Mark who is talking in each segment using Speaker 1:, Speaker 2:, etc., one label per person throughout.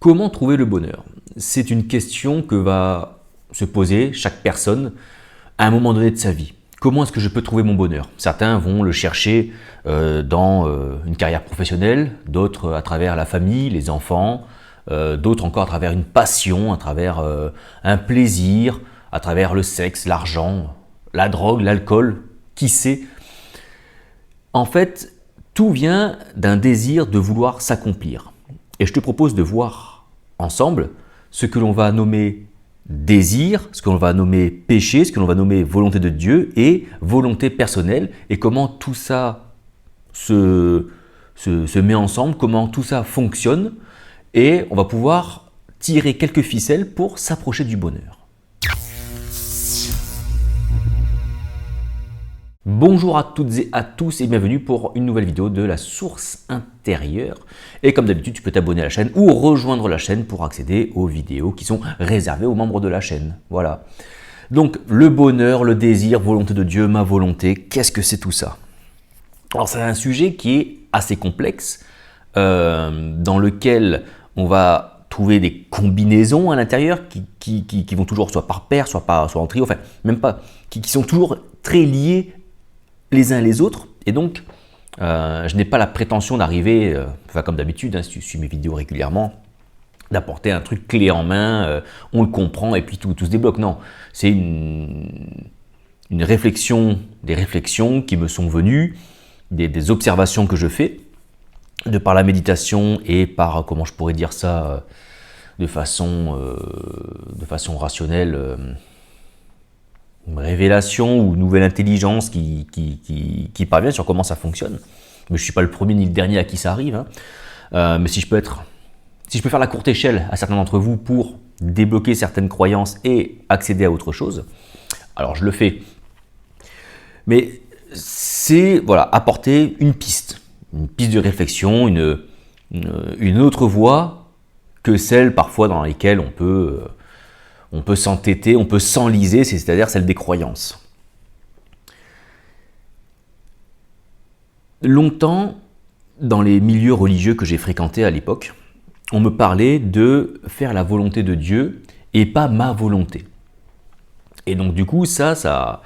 Speaker 1: Comment trouver le bonheur? C'est une question que va se poser chaque personne à un moment donné de sa vie. Comment est-ce que je peux trouver mon bonheur? Certains vont le chercher dans une carrière professionnelle, d'autres à travers la famille, les enfants, d'autres encore à travers une passion, à travers un plaisir, à travers le sexe, l'argent, la drogue, l'alcool, qui sait? En fait, tout vient d'un désir de vouloir s'accomplir. Et je te propose de voir ensemble ce que l'on va nommer désir, ce que l'on va nommer péché, ce que l'on va nommer volonté de Dieu et volonté personnelle, et comment tout ça se met ensemble, comment tout ça fonctionne, et on va pouvoir tirer quelques ficelles pour s'approcher du bonheur. Bonjour à toutes et à tous et bienvenue pour une nouvelle vidéo de la source intérieure. Et comme d'habitude, tu peux t'abonner à la chaîne ou rejoindre la chaîne pour accéder aux vidéos qui sont réservées aux membres de la chaîne. Voilà. Donc le bonheur, le désir, volonté de Dieu, ma volonté, qu'est-ce que c'est tout ça? Alors c'est un sujet qui est assez complexe, dans lequel on va trouver des combinaisons à l'intérieur qui vont toujours soit par paire, soit en trio, enfin même pas, qui sont toujours très liées les uns les autres, et donc je n'ai pas la prétention d'arriver, comme d'habitude, si tu suis mes vidéos régulièrement, d'apporter un truc clé en main, on le comprend et puis tout se débloque. Non, c'est une réflexion, des réflexions qui me sont venues, des observations que je fais, de par la méditation et par, comment je pourrais dire ça, de façon rationnelle, une révélation ou une nouvelle intelligence qui parvient sur comment ça fonctionne. Mais je ne suis pas le premier ni le dernier à qui ça arrive. Mais si je peux faire la courte échelle à certains d'entre vous pour débloquer certaines croyances et accéder à autre chose, alors je le fais. Mais c'est apporter une piste de réflexion, une autre voie que celle parfois dans lesquelles on peut s'entêter, on peut s'enliser, c'est-à-dire celle des croyances. Longtemps, dans les milieux religieux que j'ai fréquentés à l'époque, on me parlait de faire la volonté de Dieu et pas ma volonté. Et donc du coup, ça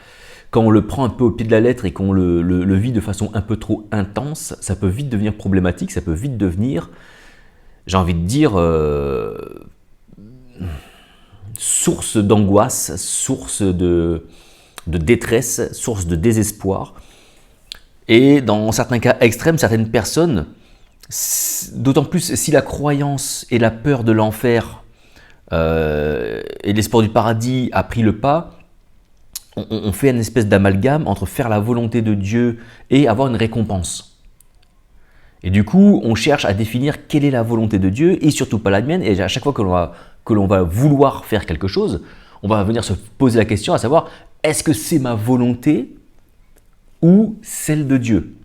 Speaker 1: quand on le prend un peu au pied de la lettre et qu'on le vit de façon un peu trop intense, ça peut vite devenir problématique, ça peut vite devenir, j'ai envie de dire, source d'angoisse, source de détresse, source de désespoir. Et dans certains cas extrêmes, certaines personnes, d'autant plus si la croyance et la peur de l'enfer et l'espoir du paradis a pris le pas, on fait une espèce d'amalgame entre faire la volonté de Dieu et avoir une récompense. Et du coup, on cherche à définir quelle est la volonté de Dieu et surtout pas la mienne. Et à chaque fois que l'on va vouloir faire quelque chose, on va venir se poser la question à savoir, est-ce que c'est ma volonté ou celle de Dieu?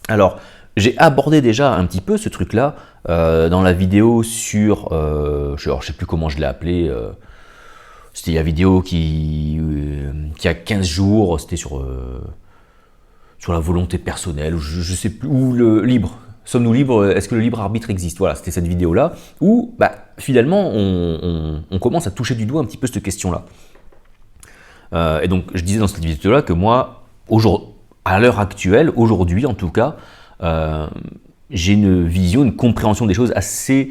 Speaker 1: Alors, j'ai abordé déjà un petit peu ce truc-là dans la vidéo sur, je ne sais plus comment je l'ai appelé, c'était la vidéo qui a 15 jours, c'était sur la volonté personnelle, je ne sais plus, ou le libre. Sommes-nous libres? Est-ce que le libre arbitre existe? Voilà, c'était cette vidéo-là, où finalement on commence à toucher du doigt un petit peu cette question-là. Et donc je disais dans cette vidéo-là que moi, à l'heure actuelle, aujourd'hui en tout cas, j'ai une vision, une compréhension des choses assez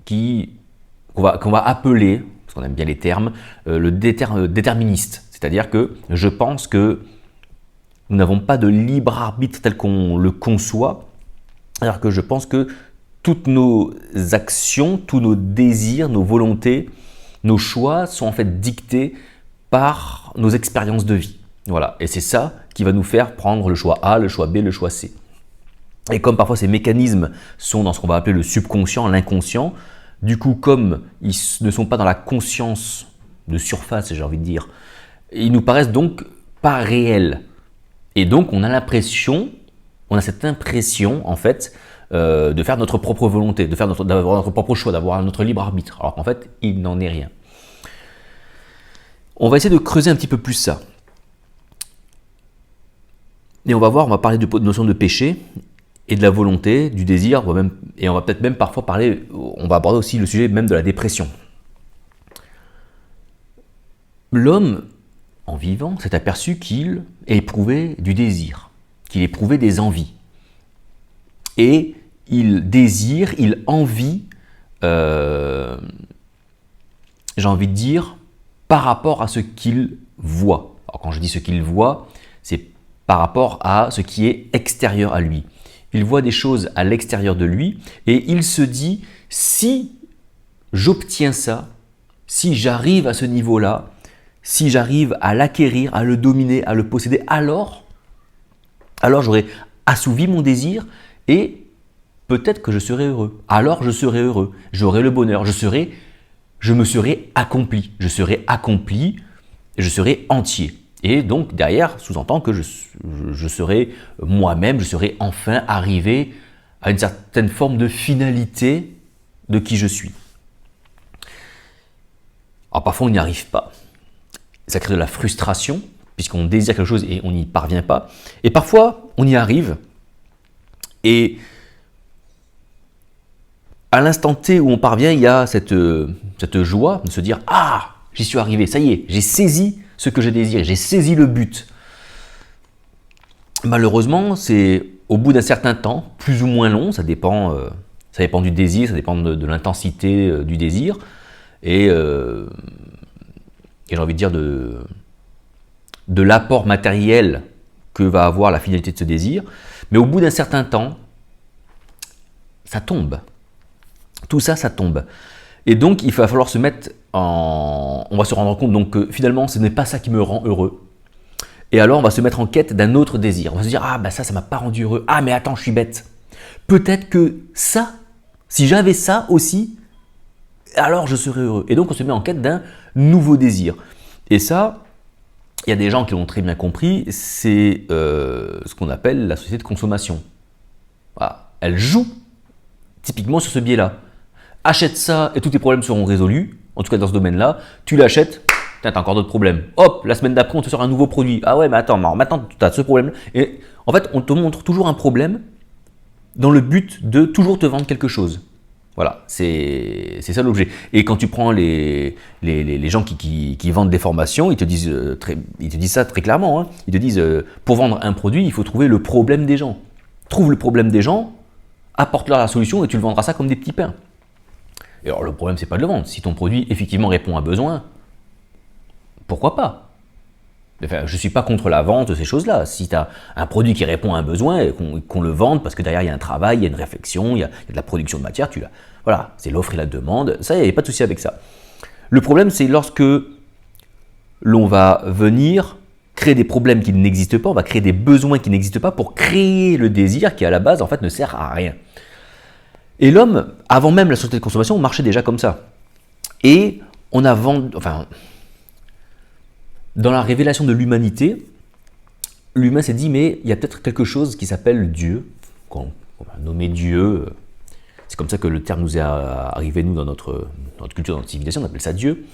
Speaker 1: qu'on va appeler, parce qu'on aime bien les termes, le déterministe. C'est-à-dire que je pense que nous n'avons pas de libre arbitre tel qu'on le conçoit, alors que je pense que toutes nos actions, tous nos désirs, nos volontés, nos choix sont en fait dictés par nos expériences de vie. Voilà, et c'est ça qui va nous faire prendre le choix A, le choix B, le choix C. Et comme parfois ces mécanismes sont dans ce qu'on va appeler le subconscient, l'inconscient, du coup comme ils ne sont pas dans la conscience de surface, j'ai envie de dire, ils nous paraissent donc pas réels. Et donc on a cette impression en fait de faire notre propre volonté, d'avoir notre propre choix, d'avoir notre libre arbitre, alors qu'en fait il n'en est rien. On va essayer de creuser un petit peu plus ça. Et on va parler de notion de péché et de la volonté, du désir, et on va peut-être même parfois parler, on va aborder aussi le sujet même de la dépression. L'homme, en vivant, s'est aperçu qu'il éprouvait du désir, qu'il éprouvait des envies. Et il désire, il envie, j'ai envie de dire, par rapport à ce qu'il voit. Alors quand je dis ce qu'il voit, c'est par rapport à ce qui est extérieur à lui. Il voit des choses à l'extérieur de lui et il se dit, si j'obtiens ça, si j'arrive à ce niveau-là, si j'arrive à l'acquérir, à le dominer, à le posséder, alors j'aurai assouvi mon désir et peut-être que je serai heureux. Alors je serai heureux, j'aurai le bonheur, je me serai accompli, je serai entier. Et donc derrière, sous-entend que je serai moi-même, je serai enfin arrivé à une certaine forme de finalité de qui je suis. Alors parfois on n'y arrive pas. Ça crée de la frustration, puisqu'on désire quelque chose et on n'y parvient pas. Et parfois on y arrive, et à l'instant T où on parvient, il y a cette joie de se dire « Ah, j'y suis arrivé, ça y est, j'ai saisi ce que je désire, j'ai saisi le but. » Malheureusement, c'est au bout d'un certain temps, plus ou moins long, ça dépend du désir, ça dépend de l'intensité du désir, et j'ai envie de dire de l'apport matériel que va avoir la finalité de ce désir, mais au bout d'un certain temps, ça tombe. Tout ça, ça tombe. Et donc, il va falloir se mettre en... On va se rendre compte donc, que finalement, ce n'est pas ça qui me rend heureux. Et alors, on va se mettre en quête d'un autre désir. On va se dire, ah, bah ça m'a pas rendu heureux. Ah, mais attends, je suis bête. Peut-être que ça, si j'avais ça aussi, alors je serais heureux. Et donc, on se met en quête d'un nouveau désir. Et ça, il y a des gens qui l'ont très bien compris, c'est ce qu'on appelle la société de consommation. Voilà. Elle joue typiquement sur ce biais-là. Achète ça et tous tes problèmes seront résolus, en tout cas dans ce domaine-là. Tu l'achètes, t'as encore d'autres problèmes. Hop, la semaine d'après, on te sort un nouveau produit. Ah ouais, mais attends, maintenant tu as ce problème. Et en fait, on te montre toujours un problème dans le but de toujours te vendre quelque chose. Voilà, c'est ça l'objet. Et quand tu prends les gens qui vendent des formations, ils te disent ça très clairement. Hein. Ils te disent, pour vendre un produit, il faut trouver le problème des gens. Trouve le problème des gens, apporte-leur la solution et tu le vendras ça comme des petits pains. Et alors le problème, c'est pas de le vendre. Si ton produit effectivement répond à un besoin, pourquoi pas? Enfin, je ne suis pas contre la vente de ces choses-là. Si tu as un produit qui répond à un besoin et qu'on le vende parce que derrière il y a un travail, il y a une réflexion, il y a de la production de matière, voilà, c'est l'offre et la demande, ça, il n'y a pas de souci avec ça. Le problème, c'est lorsque l'on va venir créer des problèmes qui n'existent pas, on va créer des besoins qui n'existent pas pour créer le désir qui, à la base, en fait, ne sert à rien. Et l'homme, avant même la société de consommation, marchait déjà comme ça. Et on a vendu, enfin, dans la révélation de l'humanité, l'humain s'est dit, mais il y a peut-être quelque chose qui s'appelle Dieu, qu'on va nommer Dieu. C'est comme ça que le terme nous est arrivé, nous, dans notre culture, dans notre civilisation, on appelle ça Dieu.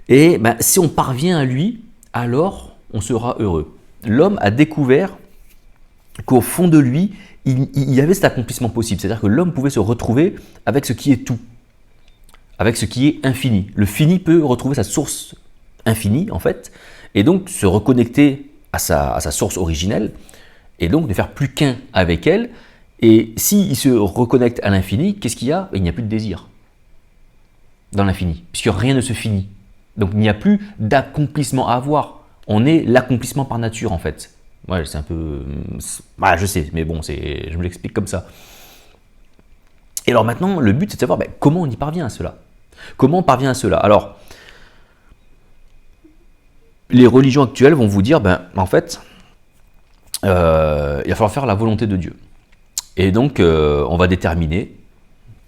Speaker 1: Et ben, si on parvient à lui, alors on sera heureux. L'homme a découvert qu'au fond de lui, il y avait cet accomplissement possible. C'est-à-dire que l'homme pouvait se retrouver avec ce qui est tout, avec ce qui est infini. Le fini peut retrouver sa source infinie, en fait, et donc se reconnecter à sa source originelle, et donc ne faire plus qu'un avec elle. Et s'il se reconnecte à l'infini, qu'est-ce qu'il y a? Il n'y a plus de désir dans l'infini, puisque rien ne se finit. Donc il n'y a plus d'accomplissement à avoir. On est l'accomplissement par nature, en fait. Ouais, c'est un peu... Ah, je sais, mais bon, je me l'explique comme ça. Et alors maintenant, le but, c'est de savoir comment on y parvient à cela. Comment on parvient à cela? Alors, les religions actuelles vont vous dire, en fait, il va falloir faire la volonté de Dieu. Et donc, on va déterminer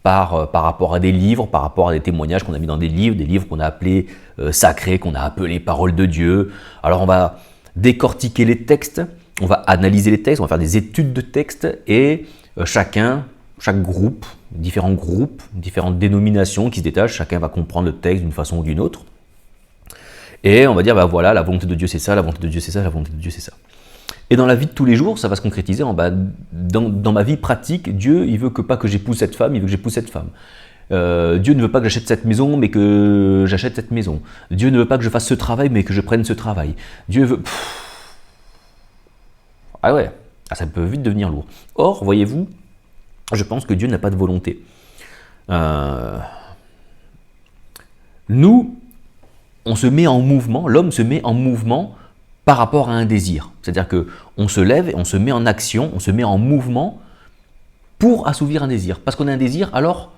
Speaker 1: par rapport à des livres, par rapport à des témoignages qu'on a mis dans des livres qu'on a appelés sacrés, qu'on a appelés paroles de Dieu. Alors, on va décortiquer les textes, on va analyser les textes, on va faire des études de textes, et chaque groupe, différentes dénominations qui se détachent, chacun va comprendre le texte d'une façon ou d'une autre. Et on va dire, voilà, la volonté de Dieu c'est ça, la volonté de Dieu c'est ça, la volonté de Dieu c'est ça. Et dans la vie de tous les jours, ça va se concrétiser dans ma vie pratique. Dieu, il veut pas que j'épouse cette femme, il veut que j'épouse cette femme. Dieu ne veut pas que j'achète cette maison, mais que j'achète cette maison. Dieu ne veut pas que je fasse ce travail, mais que je prenne ce travail. Dieu veut... Ah ouais, ça peut vite devenir lourd. Or, voyez-vous, je pense que Dieu n'a pas de volonté. Nous, on se met en mouvement, l'homme se met en mouvement par rapport à un désir. C'est-à-dire qu'on se lève et on se met en action, on se met en mouvement pour assouvir un désir. Parce qu'on a un désir, alors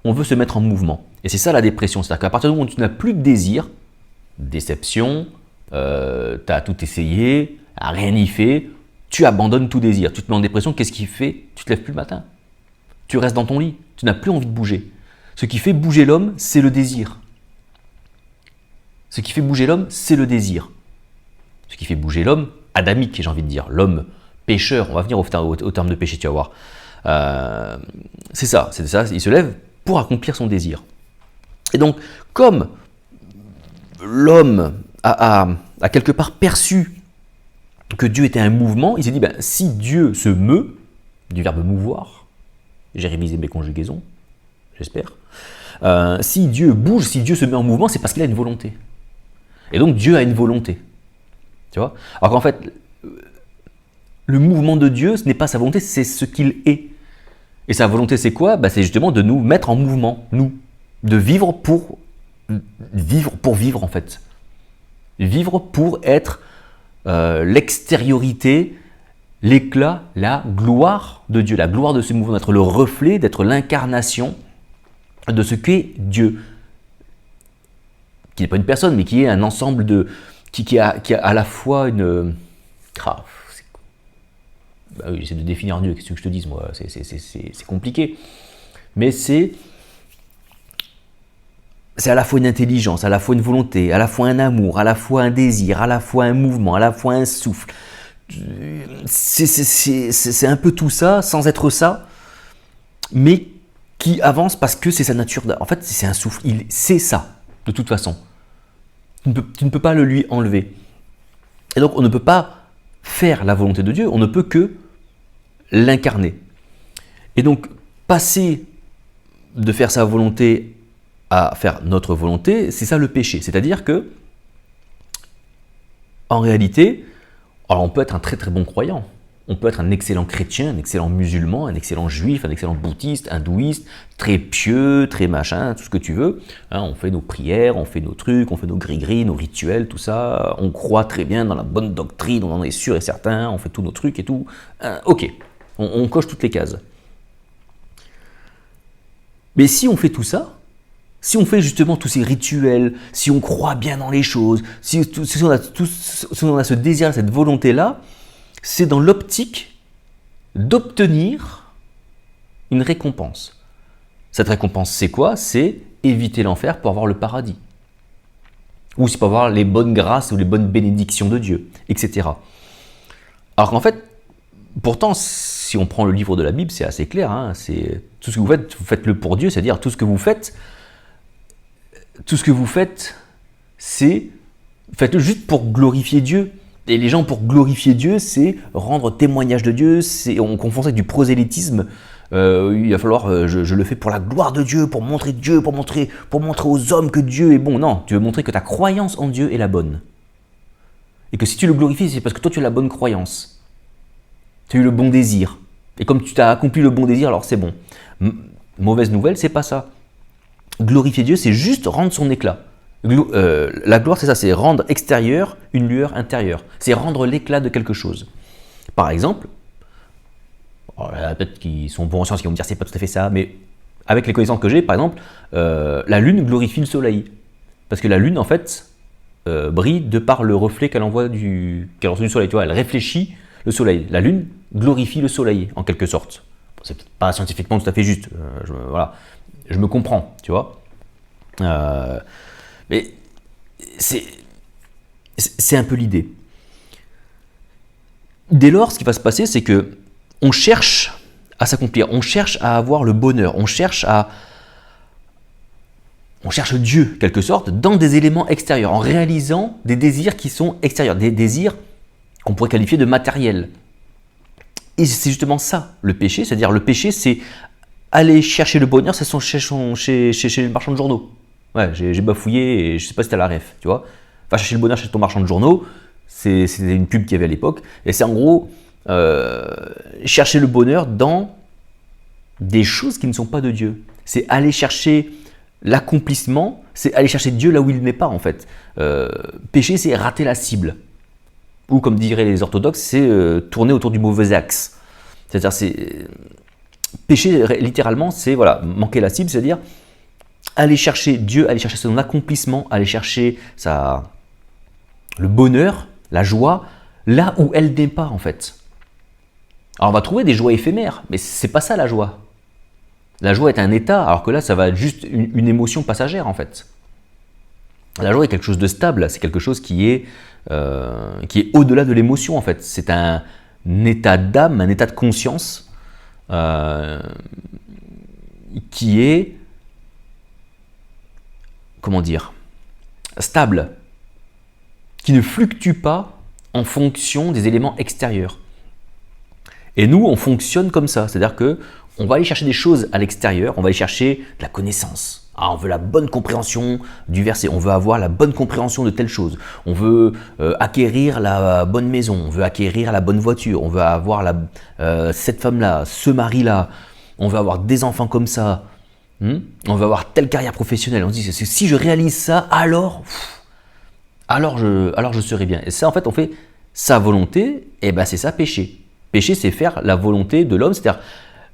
Speaker 1: on veut se mettre en mouvement. Et c'est ça la dépression. C'est-à-dire qu'à partir du moment où tu n'as plus de désir, déception, tu as tout essayé, rien n'y fait, tu abandonnes tout désir. Tu te mets en dépression, qu'est-ce qui fait? Tu te lèves plus le matin. Tu restes dans ton lit, tu n'as plus envie de bouger. Ce qui fait bouger l'homme, c'est le désir. Ce qui fait bouger l'homme, c'est le désir. Ce qui fait bouger l'homme, adamique, j'ai envie de dire, l'homme pécheur, on va venir au terme de péché, tu vas voir. C'est ça, il se lève pour accomplir son désir. Et donc, comme l'homme a quelque part perçu que Dieu était un mouvement, il s'est dit, si Dieu se meut, du verbe mouvoir, j'ai révisé mes conjugaisons, j'espère, si Dieu bouge, si Dieu se met en mouvement, c'est parce qu'il a une volonté. Et donc Dieu a une volonté. Tu vois? Alors qu'en fait, le mouvement de Dieu, ce n'est pas sa volonté, c'est ce qu'il est. Et sa volonté, c'est quoi? C'est justement de nous mettre en mouvement, nous. De vivre pour vivre, en fait. Vivre pour être l'extériorité, l'éclat, la gloire de Dieu. La gloire de ce mouvement, d'être le reflet, d'être l'incarnation de ce qu'est Dieu. Qui n'est pas une personne, mais qui est un ensemble de... qui a à la fois une... oui, j'essaie de définir Dieu, qu'est-ce que je te dise, moi, c'est compliqué. Mais c'est à la fois une intelligence, à la fois une volonté, à la fois un amour, à la fois un désir, à la fois un mouvement, à la fois un souffle. C'est un peu tout ça, sans être ça, mais qui avance parce que c'est sa nature. En fait, c'est un souffle, c'est ça, de toute façon. Tu ne peux pas le lui enlever. Et donc, on ne peut pas faire la volonté de Dieu, on ne peut que l'incarner. Et donc, passer de faire sa volonté à faire notre volonté, c'est ça le péché. C'est-à-dire que, en réalité, alors on peut être un très très bon croyant, on peut être un excellent chrétien, un excellent musulman, un excellent juif, un excellent bouddhiste, hindouiste, très pieux, très machin, tout ce que tu veux. On fait nos prières, on fait nos trucs, on fait nos gris-gris, nos rituels, tout ça. On croit très bien dans la bonne doctrine, on en est sûr et certain, on fait tous nos trucs et tout. Ok, on coche toutes les cases. Mais si on fait tout ça, si on fait justement tous ces rituels, si on croit bien dans les choses, si on a ce désir, cette volonté-là, c'est dans l'optique d'obtenir une récompense. Cette récompense, c'est quoi? C'est éviter l'enfer pour avoir le paradis. Ou c'est pour avoir les bonnes grâces ou les bonnes bénédictions de Dieu, etc. Alors qu'en fait, pourtant, si on prend le livre de la Bible, c'est assez clair. C'est tout ce que vous faites-le pour Dieu, c'est-à-dire tout ce que vous faites, c'est faites-le juste pour glorifier Dieu. Et les gens, pour glorifier Dieu, c'est rendre témoignage de Dieu, on confond ça avec du prosélytisme. Il va falloir, je le fais pour la gloire de Dieu, pour montrer aux hommes que Dieu est bon. Non, tu veux montrer que ta croyance en Dieu est la bonne. Et que si tu le glorifies, c'est parce que toi tu as la bonne croyance. Tu as eu le bon désir. Et comme tu t'as accompli le bon désir, alors c'est bon. Mauvaise nouvelle, c'est pas ça. Glorifier Dieu, c'est juste rendre son éclat. La gloire, c'est ça, c'est rendre extérieur une lueur intérieure. C'est rendre l'éclat de quelque chose. Par exemple, peut-être qu'ils sont bons en sciences, qui vont me dire c'est pas tout à fait ça, mais avec les connaissances que j'ai, par exemple, la Lune glorifie le Soleil. Parce que la Lune, en fait, brille de par le reflet qu'elle envoie du Soleil. Tu vois, elle réfléchit le Soleil. La Lune glorifie le Soleil, en quelque sorte. C'est peut-être pas scientifiquement tout à fait juste. Voilà. Je me comprends, tu vois. Mais c'est un peu l'idée. Dès lors, ce qui va se passer, c'est que on cherche à s'accomplir, on cherche à avoir le bonheur, on cherche Dieu, quelque sorte, dans des éléments extérieurs, en réalisant des désirs qui sont extérieurs, des désirs qu'on pourrait qualifier de matériel. Et c'est justement ça, le péché. C'est-à-dire, le péché, c'est aller chercher le bonheur, c'est chez le marchand de journaux. Ouais, j'ai bafouillé et je sais pas si t'as la ref, tu vois. Enfin, chercher le bonheur chez ton marchand de journaux, c'était une pub qu'il y avait à l'époque. Et c'est en gros, chercher le bonheur dans des choses qui ne sont pas de Dieu. C'est aller chercher l'accomplissement, c'est aller chercher Dieu là où il n'est pas, en fait. Péché, c'est rater la cible. Ou comme diraient les orthodoxes, c'est tourner autour du mauvais axe. C'est-à-dire, péché, littéralement, c'est voilà, manquer la cible, c'est-à-dire aller chercher Dieu, aller chercher son accomplissement, aller chercher le bonheur, la joie, là où elle n'est pas, en fait. Alors, on va trouver des joies éphémères, mais c'est pas ça la joie. La joie est un état, alors que là, ça va être juste une émotion passagère, en fait. La joie est quelque chose de stable, c'est quelque chose qui est au-delà de l'émotion, en fait. C'est un état d'âme, un état de conscience qui est, comment dire, stable, qui ne fluctue pas en fonction des éléments extérieurs. Et nous, on fonctionne comme ça, c'est-à-dire que on va aller chercher des choses à l'extérieur, on va aller chercher de la connaissance. Ah, on veut la bonne compréhension du verset, on veut avoir la bonne compréhension de telle chose, on veut acquérir la bonne maison, on veut acquérir la bonne voiture, on veut avoir cette femme-là, ce mari-là, on veut avoir des enfants comme ça, on veut avoir telle carrière professionnelle. On se dit, si je réalise ça, alors je serai bien. Et ça, en fait, on fait sa volonté, et ben c'est ça péché. Péché, c'est faire la volonté de l'homme, c'est-à-dire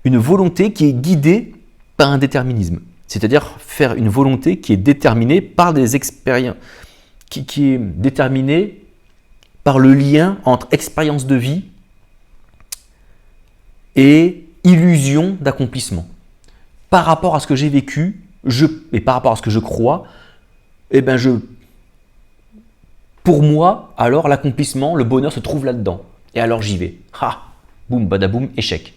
Speaker 1: une volonté qui est guidée par un déterminisme. C'est-à-dire faire une volonté qui est déterminée par des expériences, qui est déterminée par le lien entre expérience de vie et illusion d'accomplissement. Par rapport à ce que j'ai vécu, et par rapport à ce que je crois, pour moi, alors l'accomplissement, le bonheur se trouve là-dedans. Et alors j'y vais. Ha, boum, badaboum, échec.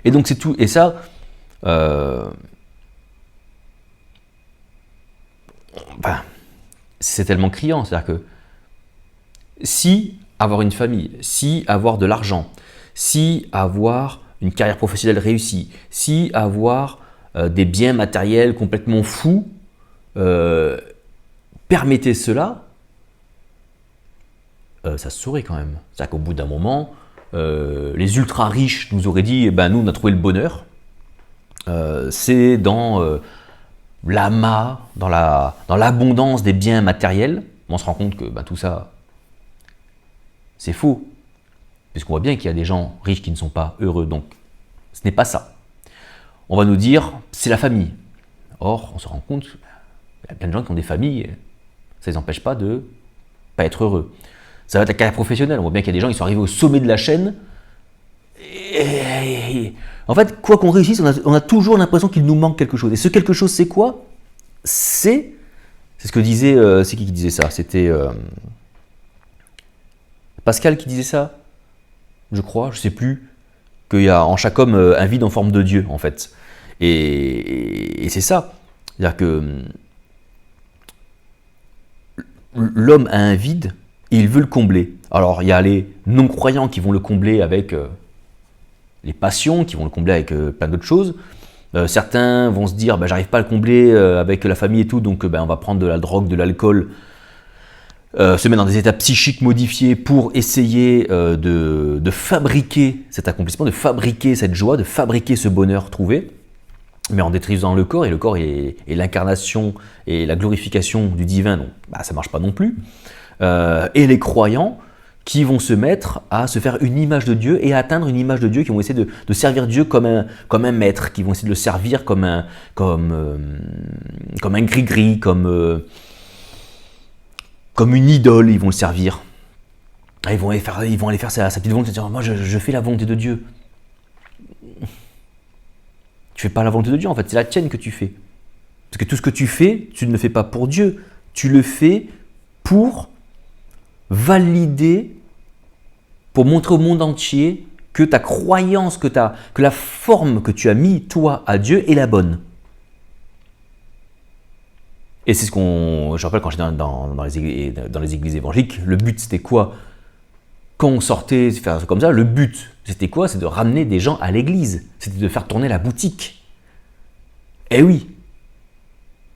Speaker 1: Et donc c'est tout. Et ça, c'est tellement criant. C'est-à-dire que si avoir une famille, si avoir de l'argent, si avoir une carrière professionnelle réussie, si avoir des biens matériels complètement fous, permettez cela, ça se saurait quand même. C'est-à-dire qu'au bout d'un moment, les ultra riches nous auraient dit, nous on a trouvé le bonheur, c'est dans l'amas, dans l'abondance des biens matériels. On se rend compte que tout ça, c'est faux, puisqu'on voit bien qu'il y a des gens riches qui ne sont pas heureux, donc ce n'est pas ça. On va nous dire, c'est la famille. Or, on se rend compte, il y a plein de gens qui ont des familles, ça ne les empêche pas de ne pas être heureux. Ça va être la carrière professionnelle. On voit bien qu'il y a des gens qui sont arrivés au sommet de la chaîne. Et en fait, quoi qu'on réussisse, on a toujours l'impression qu'il nous manque quelque chose. Et ce quelque chose, c'est quoi? C'est ce que disait... c'est qui disait ça? C'était Pascal qui disait ça, je crois, je ne sais plus. Qu'il y a en chaque homme un vide en forme de Dieu, en fait. Et c'est ça. C'est-à-dire que l'homme a un vide, et il veut le combler. Alors, il y a les non-croyants qui vont le combler avec les passions, qui vont le combler avec plein d'autres choses. Certains vont se dire, j'arrive pas à le combler avec la famille et tout, donc on va prendre de la drogue, de l'alcool, se mettre dans des états psychiques modifiés pour essayer de fabriquer cet accomplissement, de fabriquer cette joie, de fabriquer ce bonheur trouvé, mais en détruisant le corps, et le corps est l'incarnation et la glorification du divin, donc ça marche pas non plus. Et les croyants qui vont se mettre à se faire une image de Dieu et à atteindre une image de Dieu, qui vont essayer de servir Dieu comme un maître, qui vont essayer de le servir comme un gris-gris, comme une idole, ils vont le servir. Ils vont aller faire sa petite volonté, dire, moi je fais la volonté de Dieu. Tu fais pas la volonté de Dieu, en fait, c'est la tienne que tu fais. Parce que tout ce que tu fais, tu ne le fais pas pour Dieu, tu le fais pour valider, pour montrer au monde entier que ta croyance, que la forme que tu as mis, toi, à Dieu est la bonne. Et c'est je rappelle quand j'étais dans les églises évangéliques, le but c'était quoi? quand on sortait, faire un truc comme ça, le but, c'était quoi? C'est de ramener des gens à l'église. C'était de faire tourner la boutique. Eh oui,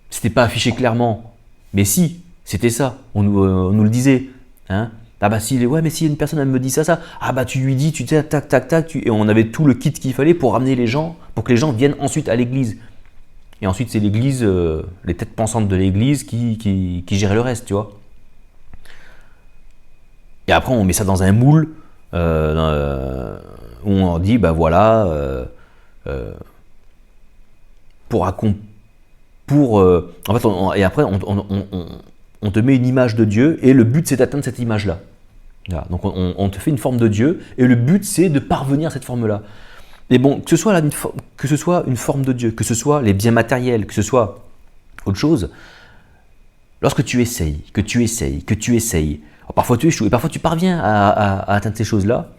Speaker 1: c'était pas affiché clairement, mais si, c'était ça. On nous le disait. Hein. Ah bah si, ouais, mais si une personne elle me dit ça, ah bah tu lui dis, tu sais, tac, tac, tac, et on avait tout le kit qu'il fallait pour ramener les gens, pour que les gens viennent ensuite à l'église. Et ensuite, c'est l'église, les têtes pensantes de l'église qui géraient le reste, tu vois. Et après, on met ça dans un moule où on dit, bah voilà, pour en fait, et après, on te met une image de Dieu et le but, c'est d'atteindre cette image-là. Voilà, donc, on te fait une forme de Dieu et le but, c'est de parvenir à cette forme-là. Et bon, que ce soit une forme de Dieu, que ce soit les biens matériels, que ce soit autre chose, lorsque tu essayes, que tu essayes, parfois tu échoues et parfois tu parviens à atteindre ces choses-là.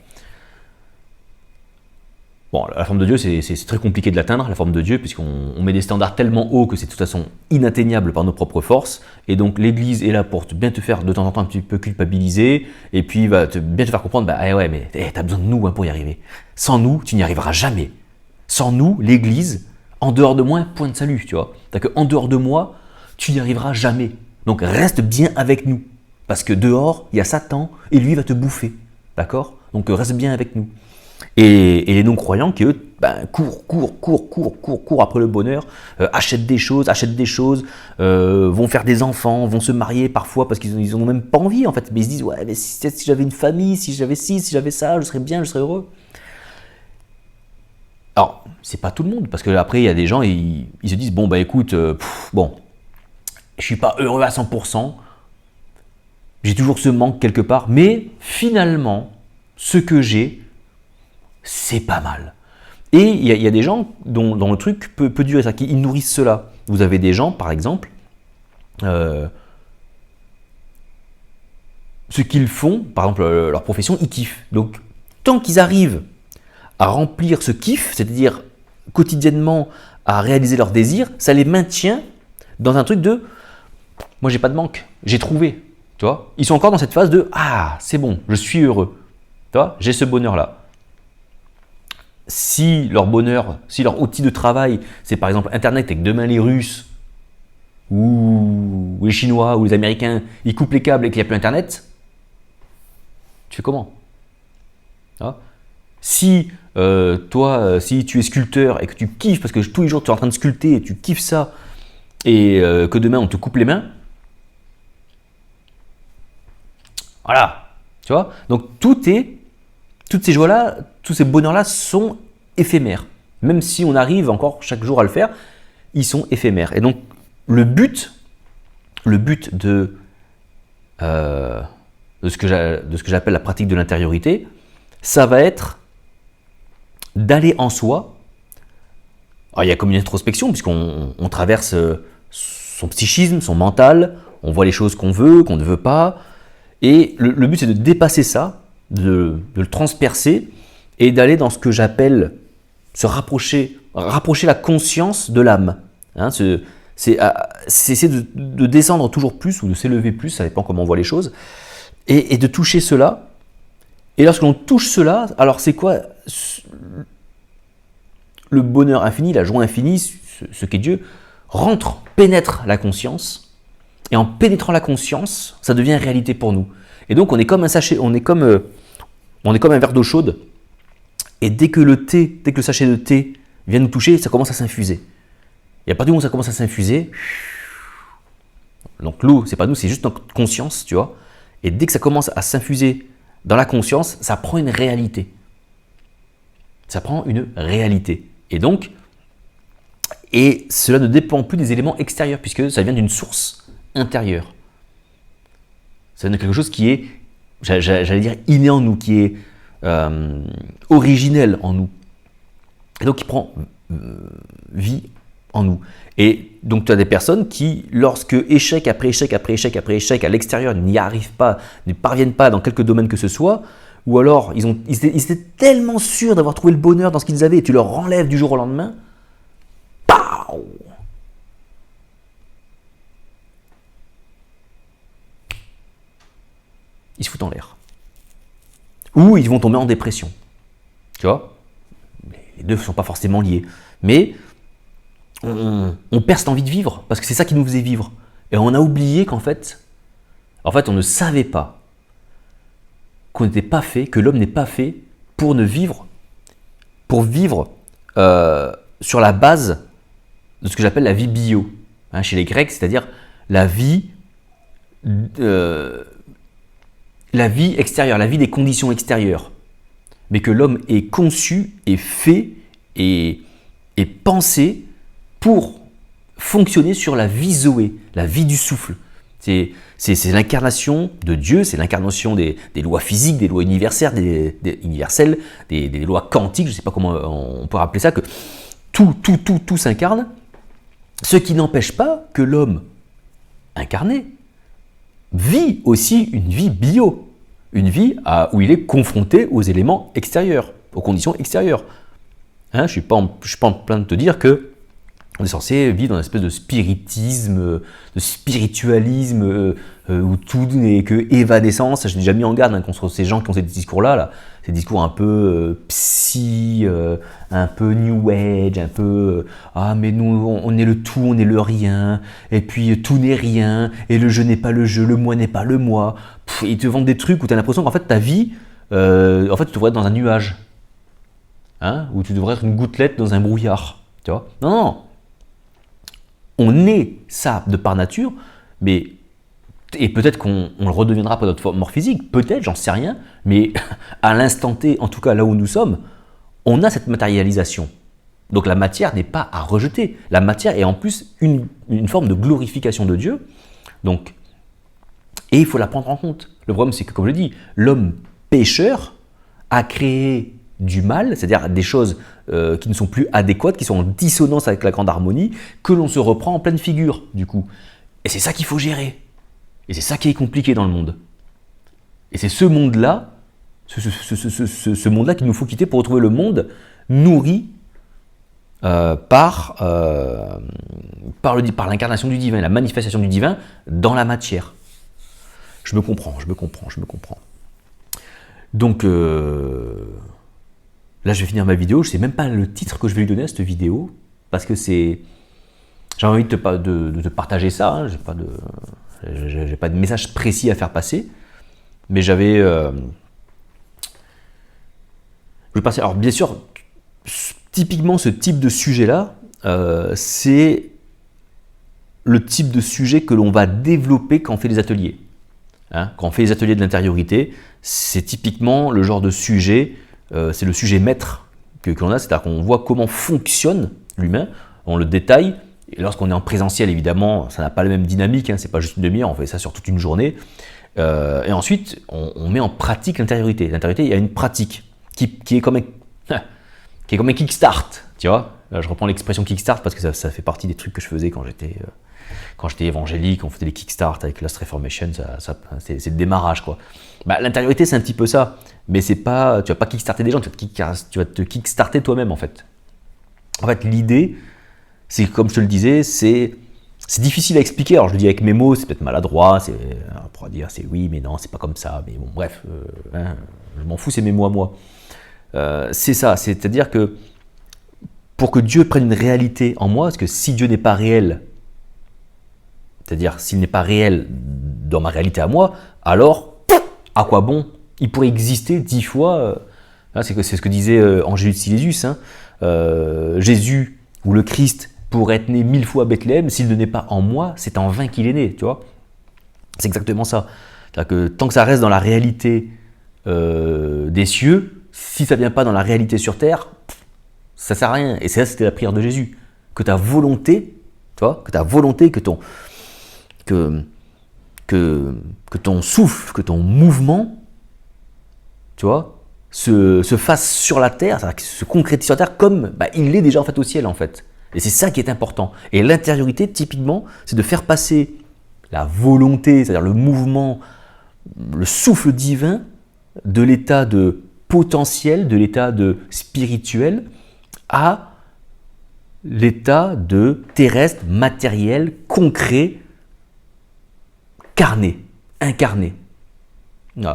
Speaker 1: Bon, la forme de Dieu, c'est très compliqué de l'atteindre, la forme de Dieu, puisqu'on met des standards tellement hauts que c'est de toute façon inatteignable par nos propres forces. Et donc l'Église est là pour bien te faire de temps en temps un petit peu culpabiliser, et puis va bien te faire comprendre, bah ouais, mais t'as besoin de nous pour y arriver. Sans nous, tu n'y arriveras jamais. Sans nous, l'Église, en dehors de moi, point de salut, tu vois. C'est-à-dire qu'en dehors de moi, tu n'y arriveras jamais. Donc reste bien avec nous. Parce que dehors, il y a Satan, et lui va te bouffer. D'accord? Donc reste bien avec nous. Et les non-croyants qui, eux, courent après le bonheur, achètent des choses, vont faire des enfants, vont se marier parfois parce qu'ils n'ont même pas envie en fait. Mais ils se disent, ouais, mais si j'avais une famille, si j'avais ci, si j'avais ça, je serais bien, je serais heureux. Alors, c'est pas tout le monde, parce que après, il y a des gens, ils se disent, bon, bah écoute, bon, je suis pas heureux à 100%, j'ai toujours ce manque quelque part, mais finalement, ce que j'ai, c'est pas mal. Et il y a des gens dont le truc peut durer, ça, qui nourrissent cela. Vous avez des gens, par exemple, ce qu'ils font, par exemple leur profession, ils kiffent. Donc, tant qu'ils arrivent à remplir ce kiff, c'est-à-dire quotidiennement à réaliser leurs désirs, ça les maintient dans un truc de « moi j'ai pas de manque, j'ai trouvé ». Tu vois, ils sont encore dans cette phase de « ah, c'est bon, je suis heureux ». Tu vois, j'ai ce bonheur-là. Si leur bonheur, si leur outil de travail, c'est par exemple Internet et que demain les Russes ou les Chinois ou les Américains, ils coupent les câbles et qu'il n'y a plus Internet, tu fais comment? Ah. Si toi, si tu es sculpteur et que tu kiffes, parce que tous les jours tu es en train de sculpter et tu kiffes ça, et que demain on te coupe les mains, voilà, tu vois. Donc toutes ces joies-là, tous ces bonheurs-là sont éphémères. Même si on arrive encore chaque jour à le faire, ils sont éphémères. Et donc le but de ce que j'appelle la pratique de l'intériorité, ça va être d'aller en soi. Alors, il y a comme une introspection, puisqu'on traverse son psychisme, son mental, on voit les choses qu'on veut, qu'on ne veut pas. Et le but, c'est de dépasser ça, de le transpercer et d'aller dans ce que j'appelle se rapprocher la conscience de l'âme. Hein, c'est essayer de descendre toujours plus ou de s'élever plus, ça dépend comment on voit les choses, et de toucher cela. Et lorsque l'on touche cela, alors c'est quoi le bonheur infini, la joie infinie, ce qu'est Dieu, rentre, pénètre la conscience, et en pénétrant la conscience, ça devient réalité pour nous. Et donc on est comme un sachet, on est comme un verre d'eau chaude, et dès que le sachet de thé vient nous toucher, ça commence à s'infuser. Et à partir du moment où ça commence à s'infuser, donc l'eau, c'est pas nous, c'est juste notre conscience, tu vois. Et dès que ça commence à s'infuser dans la conscience, ça prend une réalité. Ça prend une réalité. Et cela ne dépend plus des éléments extérieurs, puisque ça vient d'une source intérieure. Ça vient de quelque chose qui est, j'allais dire, inné en nous, qui est originel en nous. Et donc qui prend vie en nous. Et donc tu as des personnes qui, lorsque échec après échec après échec après échec à l'extérieur, n'y arrivent pas, ne parviennent pas dans quelque domaine que ce soit, ou alors ils étaient tellement sûrs d'avoir trouvé le bonheur dans ce qu'ils avaient et tu leur enlèves du jour au lendemain, pow, ils se foutent en l'air. ou ils vont tomber en dépression. Tu vois? Les deux ne sont pas forcément liés. Mais on perd cette envie de vivre, parce que c'est ça qui nous faisait vivre. Et on a oublié qu'en fait, on ne savait pas qu'on n'était pas fait, que l'homme n'est pas fait pour vivre sur la base de ce que j'appelle la vie bio, hein, chez les Grecs, c'est-à-dire la vie extérieure, la vie des conditions extérieures, mais que l'homme est conçu et fait et pensé pour fonctionner sur la vie Zoé, la vie du souffle. C'est l'incarnation de Dieu, c'est l'incarnation des lois physiques, des lois universelles, des lois quantiques, je ne sais pas comment on peut rappeler ça, que tout s'incarne, ce qui n'empêche pas que l'homme incarné vit aussi une vie bio, une vie où il est confronté aux éléments extérieurs, aux conditions extérieures. Hein, je ne suis pas en train de te dire que on est censé vivre dans une espèce de spiritisme, de spiritualisme, où tout n'est que évanescence. J'ai déjà mis en garde contre ces gens qui ont ces discours-là, ces discours un peu psy, un peu new age, un peu ah mais nous on est le tout, on est le rien, et puis tout n'est rien, et le je n'est pas le je, le moi n'est pas le moi. Ils te vendent des trucs où tu as l'impression qu'en fait ta vie, tu devrais être dans un nuage, hein, ou tu devrais être une gouttelette dans un brouillard, tu vois. Non. On est ça de par nature, et peut-être qu'on le redeviendra par notre mort physique, peut-être, j'en sais rien, mais à l'instant T, en tout cas là où nous sommes, on a cette matérialisation. Donc la matière n'est pas à rejeter. La matière est en plus une forme de glorification de Dieu. Donc, et il faut la prendre en compte. Le problème, c'est que, comme je le dis, l'homme pécheur a créé du mal, c'est-à-dire des choses qui ne sont plus adéquates, qui sont en dissonance avec la grande harmonie, que l'on se reprend en pleine figure, du coup. Et c'est ça qu'il faut gérer. Et c'est ça qui est compliqué dans le monde. Et c'est ce monde-là, ce monde-là qu'il nous faut quitter pour retrouver le monde nourri par l'incarnation du divin, la manifestation du divin dans la matière. Je me comprends. Donc, là, je vais finir ma vidéo. Je ne sais même pas le titre que je vais lui donner à cette vidéo, parce que c'est... J'ai envie de te partager ça, hein. J'ai pas de message précis à faire passer, mais j'avais... je vais passer... Alors, bien sûr, typiquement, ce type de sujet-là, c'est le type de sujet que l'on va développer quand on fait des ateliers. Hein, quand on fait les ateliers de l'intériorité, c'est typiquement le genre de sujet, c'est le sujet maître que l'on a, c'est-à-dire qu'on voit comment fonctionne l'humain, on le détaille, et lorsqu'on est en présentiel, évidemment, ça n'a pas la même dynamique, hein, c'est pas juste une demi-heure, on fait ça sur toute une journée, et ensuite, on met en pratique l'intériorité. L'intériorité, il y a une pratique qui est comme un kickstart, tu vois. Là, je reprends l'expression kickstart parce que ça fait partie des trucs que je faisais quand j'étais évangélique, on faisait les kickstart avec Last Reformation, c'est le démarrage, quoi. Bah, l'intériorité, c'est un petit peu ça, mais c'est pas, tu vas pas kickstarter des gens, tu vas te kickstarter toi-même, en fait. En fait, l'idée, c'est comme je te le disais, c'est difficile à expliquer. Alors je le dis avec mes mots, c'est peut-être maladroit, on pourra dire c'est oui, mais non, c'est pas comme ça, mais bon, bref, hein, je m'en fous, c'est mes mots à moi. C'est ça, c'est-à-dire que pour que Dieu prenne une réalité en moi, parce que si Dieu n'est pas réel, c'est-à-dire s'il n'est pas réel dans ma réalité à moi, alors à quoi bon? Il pourrait exister 10 fois, c'est ce que disait Angélus de Silésius, hein, Jésus ou le Christ pourrait être né 1000 fois à Bethléem, s'il ne naît pas en moi, c'est en vain qu'il est né, tu vois. C'est exactement ça. C'est-à-dire que tant que ça reste dans la réalité des cieux, si ça ne vient pas dans la réalité sur terre, ça ne sert à rien. Et ça, c'était la prière de Jésus. Que ta volonté, tu vois, que ton souffle, que ton mouvement, tu vois, se fasse sur la terre, c'est-à-dire qu'il se concrétise sur la terre comme il l'est déjà en fait au ciel, en fait. Et c'est ça qui est important. Et l'intériorité, typiquement, c'est de faire passer la volonté, c'est-à-dire le mouvement, le souffle divin de l'état de potentiel, de l'état de spirituel, à l'état de terrestre, matériel, concret, carné, incarné.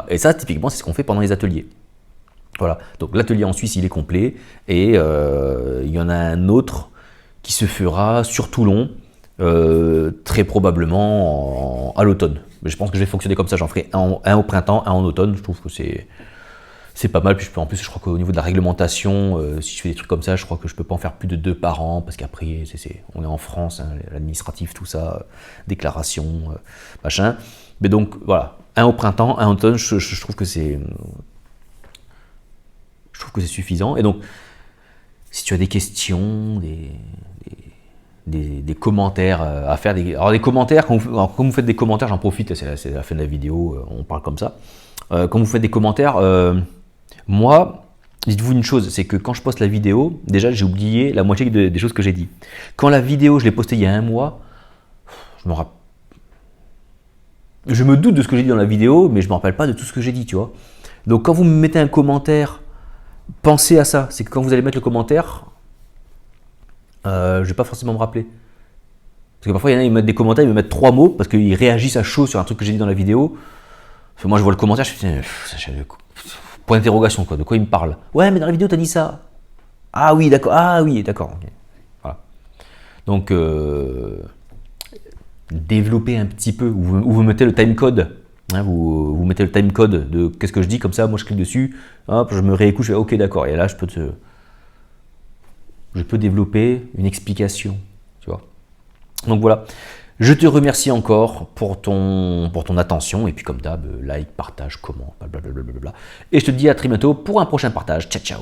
Speaker 1: Et ça, typiquement, c'est ce qu'on fait pendant les ateliers. Voilà, donc l'atelier en Suisse, il est complet, et il y en a un autre qui se fera sur Toulon, très probablement à l'automne. Mais je pense que je vais fonctionner comme ça, j'en ferai un au printemps, un en automne, je trouve que c'est pas mal. Puis en plus, je crois qu'au niveau de la réglementation, si je fais des trucs comme ça, je crois que je peux pas en faire plus de 2 par an, parce qu'après, on est en France, hein, l'administratif, tout ça, déclaration, machin. Mais donc, voilà, un au printemps, un en automne, je trouve que c'est suffisant. Et donc, si tu as des questions, des commentaires à faire, alors des commentaires, quand vous faites des commentaires, j'en profite, c'est la fin de la vidéo, on parle comme ça. Quand vous faites des commentaires, moi, dites-vous une chose, c'est que quand je poste la vidéo, déjà j'ai oublié la moitié des choses que j'ai dit. Quand la vidéo, je l'ai postée il y a un mois, je me doute de ce que j'ai dit dans la vidéo, mais je ne me rappelle pas de tout ce que j'ai dit, tu vois. Donc quand vous me mettez un commentaire, pensez à ça, c'est que quand vous allez mettre le commentaire, je ne vais pas forcément me rappeler. Parce que parfois, il y en a, ils mettent des commentaires, ils me mettent 3 mots, parce qu'ils réagissent à chaud sur un truc que j'ai dit dans la vidéo. Enfin, moi, je vois le commentaire, je fais, point d'interrogation, quoi, de quoi il me parle. Ouais, mais dans la vidéo, tu as dit ça. Ah oui, d'accord, okay. Voilà. Donc, développez un petit peu, ou vous mettez le timecode. Hein, vous mettez le timecode de qu'est-ce que je dis, comme ça, moi je clique dessus, hop, je me réécoute, je fais ok, d'accord, et là je peux développer une explication, tu vois. Donc voilà, je te remercie encore pour ton attention, et puis comme d'hab, like, partage, comment, blablabla. Et je te dis à très bientôt pour un prochain partage. Ciao, ciao.